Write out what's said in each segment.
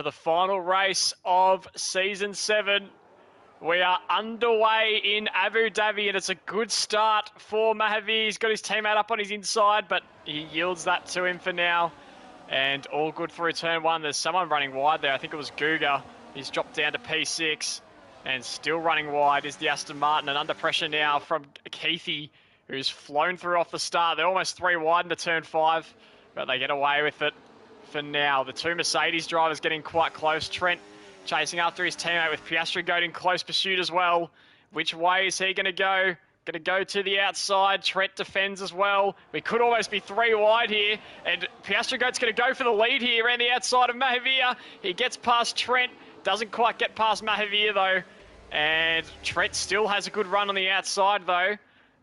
The final race of Season 7. We are underway in Abu Dhabi, and it's a good start for Mahavi. He's got his teammate up on his inside, but he yields that to him for now. And all good through turn 1. There's someone running wide there. I think it was Guga. He's dropped down to P6, and still running wide is the Aston Martin. And under pressure now from Keithy, who's flown through off the start. They're almost 3 wide into turn 5, but they get away with it for now. The two Mercedes drivers getting quite close. Trent chasing after his teammate with Piastri Goat in close pursuit as well. Which way is he going to go? Going to go to the outside. Trent defends as well. We could almost be 3 wide here. And Piastri Goat's going to go for the lead here around the outside of Mahavir. He gets past Trent. Doesn't quite get past Mahavir though. And Trent still has a good run on the outside though.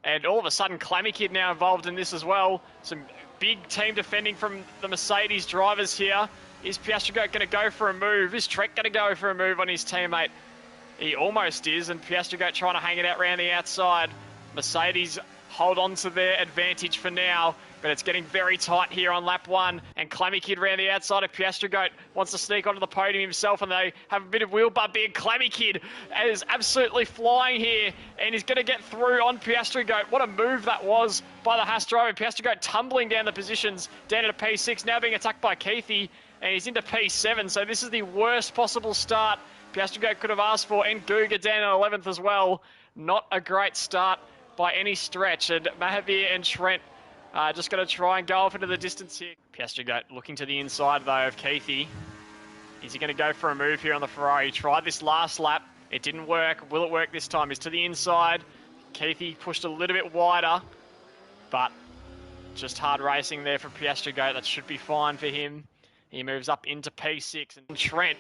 And all of a sudden, Clammy Kid now involved in this as well. Some big team defending from the Mercedes drivers here. Is Piastri Goat going to go for a move? Is Trent going to go for a move on his teammate? He almost is, and Piastri Goat trying to hang it out around the outside. Mercedes hold on to their advantage for now, but it's getting very tight here on lap 1. And Clammy Kid around the outside of Piastri Goat wants to sneak onto the podium himself, and they have a bit of wheel bump here. Clammy Kid is absolutely flying here, and he's going to get through on Piastri Goat. What a move that was by the Haas driver. Piastri Goat tumbling down the positions, down to P6, now being attacked by Keithy, and he's into P7. So this is the worst possible start Piastri Goat could have asked for, and Guga down in 11th as well. Not a great start by any stretch, and Mahavir and Trent just going to try and go off into the distance here. Piastri Goat looking to the inside though of Keithy. Is he going to go for a move here on the Ferrari? He tried this last lap. It didn't work. Will it work this time? He's to the inside. Keithy pushed a little bit wider, but just hard racing there from Piastri Goat. That should be fine for him. He moves up into P6. And Trent,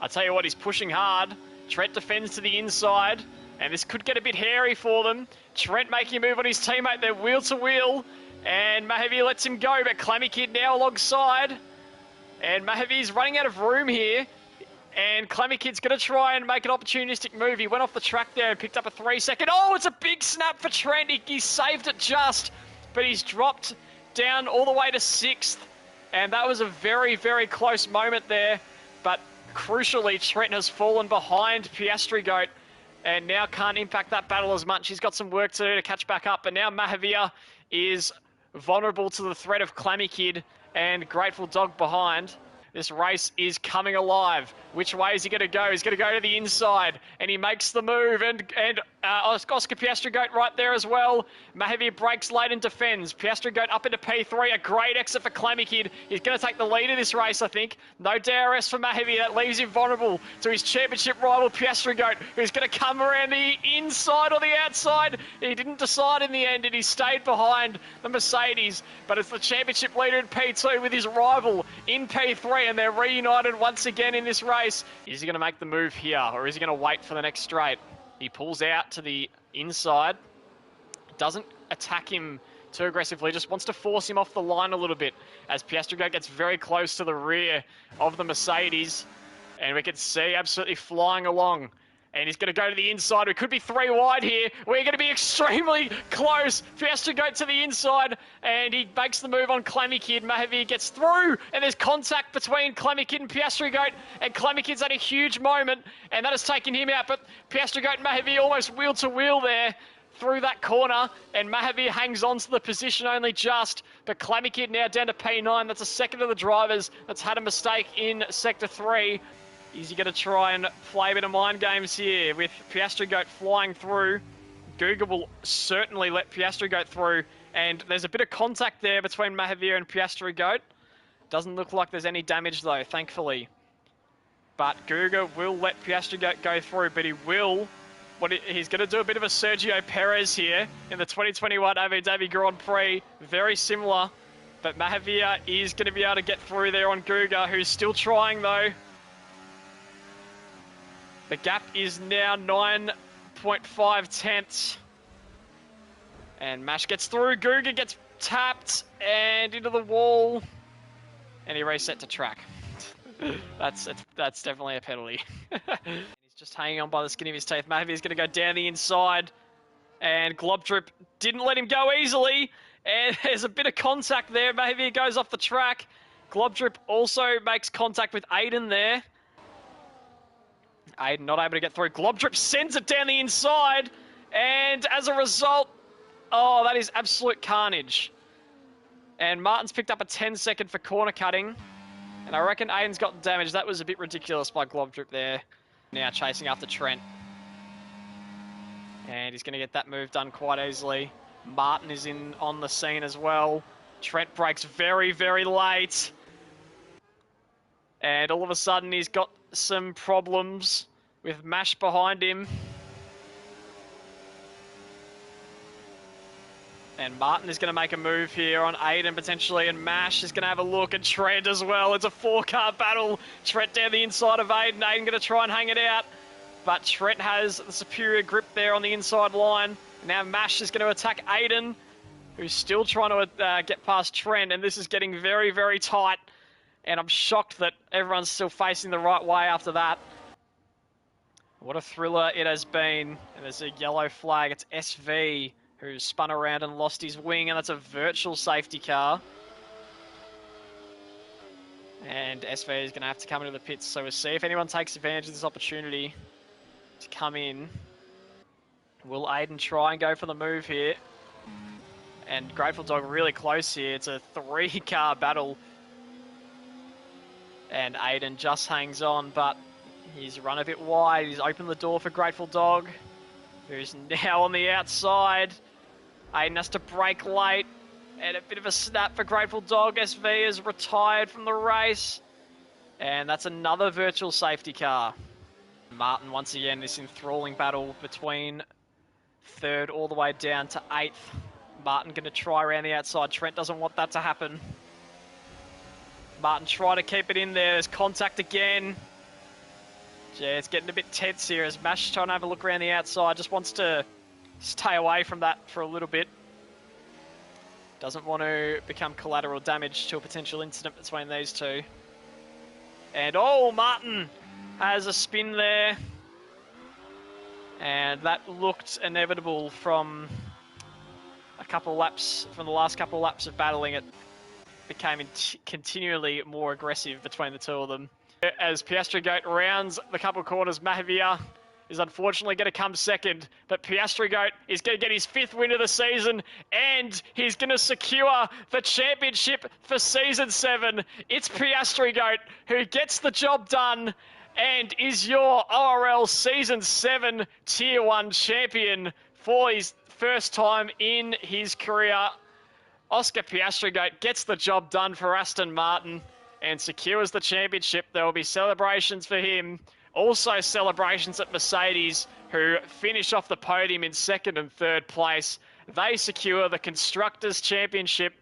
I tell you what, he's pushing hard. Trent defends to the inside, and this could get a bit hairy for them. Trent making a move on his teammate. They're wheel to wheel, and Mahavir lets him go, but Clammy Kid now alongside. And Mahavir's running out of room here, and Clammy Kid's going to try and make an opportunistic move. He went off the track there and picked up a 3-second. Oh, it's a big snap for Trent. He saved it just, but he's dropped down all the way to 6th. And that was a very, very close moment there. But crucially, Trent has fallen behind Piastri Goat and now can't impact that battle as much. He's got some work to do to catch back up. But now Mahavir is vulnerable to the threat of Clammy Kid and Grateful Dog behind. This race is coming alive. Which way is he going to go? He's going to go to the inside, and he makes the move, and Oscar Piastri Goat right there as well. Mahavir breaks late and defends. Piastri Goat up into P3, a great exit for Clammy Kid. He's going to take the lead of this race, I think. No DRS for Mahavir. That leaves him vulnerable to his championship rival, Piastri Goat, who's going to come around the inside or the outside. He didn't decide in the end, and he stayed behind the Mercedes, but it's the championship leader in P2 with his rival in P3, and they're reunited once again in this race. Is he going to make the move here, or is he going to wait for the next straight? He pulls out to the inside, doesn't attack him too aggressively, just wants to force him off the line a little bit as Piastri Goat gets very close to the rear of the Mercedes, and we can see absolutely flying along. And he's going to go to the inside. We could be 3 wide here. We're going to be extremely close. Piastri Goat to the inside, and he makes the move on Clammy Kid. Mahavir gets through, and there's contact between Clammy Kid and Piastri Goat, and Clammy Kid's had a huge moment, and that has taken him out. But Piastri Goat and Mahavir almost wheel to wheel there through that corner, and Mahavir hangs on to the position only just. But Clammy Kid now down to P9. That's a second of the drivers that's had a mistake in Sector 3. Is he going to try and play a bit of mind games here with Piastri Goat flying through? Guga will certainly let Piastri Goat through, and there's a bit of contact there between Mahavir and Piastri Goat. Doesn't look like there's any damage though, thankfully. But Guga will let Piastri Goat go through, but he's going to do a bit of a Sergio Perez here in the 2021 Abu Dhabi Grand Prix. Very similar, but Mahavir is going to be able to get through there on Guga, who's still trying though. The gap is now 9.5 tenths. And Mash gets through. Guga gets tapped and into the wall. And he reset to track. That's definitely a penalty. He's just hanging on by the skin of his teeth. Mahavir's going to go down the inside. And Globtrip didn't let him go easily. And there's a bit of contact there. Mahavir goes off the track. Globtrip also makes contact with Aiden there. Jayden not able to get through. Globdrip sends it down the inside. And as a result, oh, that is absolute carnage. And Martin's picked up a 10-second for corner cutting. And I reckon Jayden's got damage. That was a bit ridiculous by Globdrip there. Now chasing after Trent. And he's going to get that move done quite easily. Martin is in on the scene as well. Trent breaks very, very late. And all of a sudden he's got some problems with Mash behind him. And Martin is going to make a move here on Jayden potentially, and Mash is going to have a look at Trent as well. It's a 4-car battle. Trent down the inside of Jayden. Jayden going to try and hang it out. But Trent has the superior grip there on the inside line. Now Mash is going to attack Jayden, who's still trying to get past Trent, and this is getting very, very tight. And I'm shocked that everyone's still facing the right way after that. What a thriller it has been. And there's a yellow flag. It's SV who spun around and lost his wing, and that's a virtual safety car. And SV is going to have to come into the pits, so we'll see if anyone takes advantage of this opportunity to come in. Will Jayden try and go for the move here? And Grateful Dog really close here. It's a 3-car battle. And Jayden just hangs on, but he's run a bit wide. He's opened the door for Grateful Dog, who's now on the outside. Jayden has to brake late, and a bit of a snap for Grateful Dog. SV is retired from the race, and that's another virtual safety car. Martin, once again, this enthralling battle between 3rd all the way down to 8th. Martin going to try around the outside. Trent doesn't want that to happen. Martin trying to keep it in there. There's contact again. Yeah, it's getting a bit tense here as Mash trying to have a look around the outside. Just wants to stay away from that for a little bit. Doesn't want to become collateral damage to a potential incident between these two. And oh, Martin has a spin there. And that looked inevitable from a couple of laps, from the last couple of laps of battling. It became continually more aggressive between the two of them. As Piastri Goat rounds the couple of corners, Mahavir is unfortunately going to come second, but Piastri Goat is going to get his 5th win of the season, and he's going to secure the championship for Season 7. It's Piastri Goat who gets the job done and is your ORL Season 7 Tier 1 champion for his first time in his career. Oscar Piastri Goat gets the job done for Aston Martin and secures the championship. There will be celebrations for him. Also celebrations at Mercedes, who finish off the podium in 2nd and 3rd place. They secure the Constructors' Championship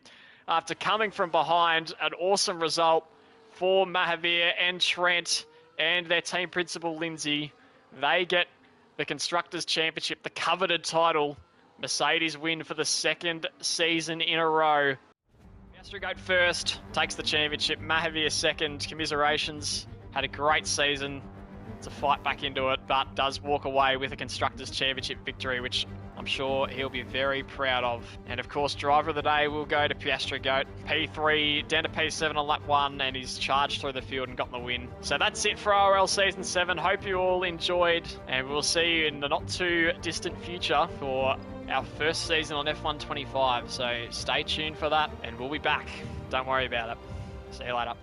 after coming from behind. An awesome result for Mahavir and Trent and their team principal, Lindsay. They get the Constructors' Championship, the coveted title. Mercedes win for the 2nd season in a row. Piastri Goat first, takes the championship. Mahavir 2nd, commiserations. Had a great season to fight back into it, but does walk away with a Constructors' Championship victory, which I'm sure he'll be very proud of. And of course, driver of the day will go to Piastri Goat. P3 down to P7 on lap 1, and he's charged through the field and gotten the win. So that's it for ORL Season 7. Hope you all enjoyed, and we'll see you in the not too distant future for our first season on F1 25. So stay tuned for that, and we'll be back. Don't worry about it. See you later.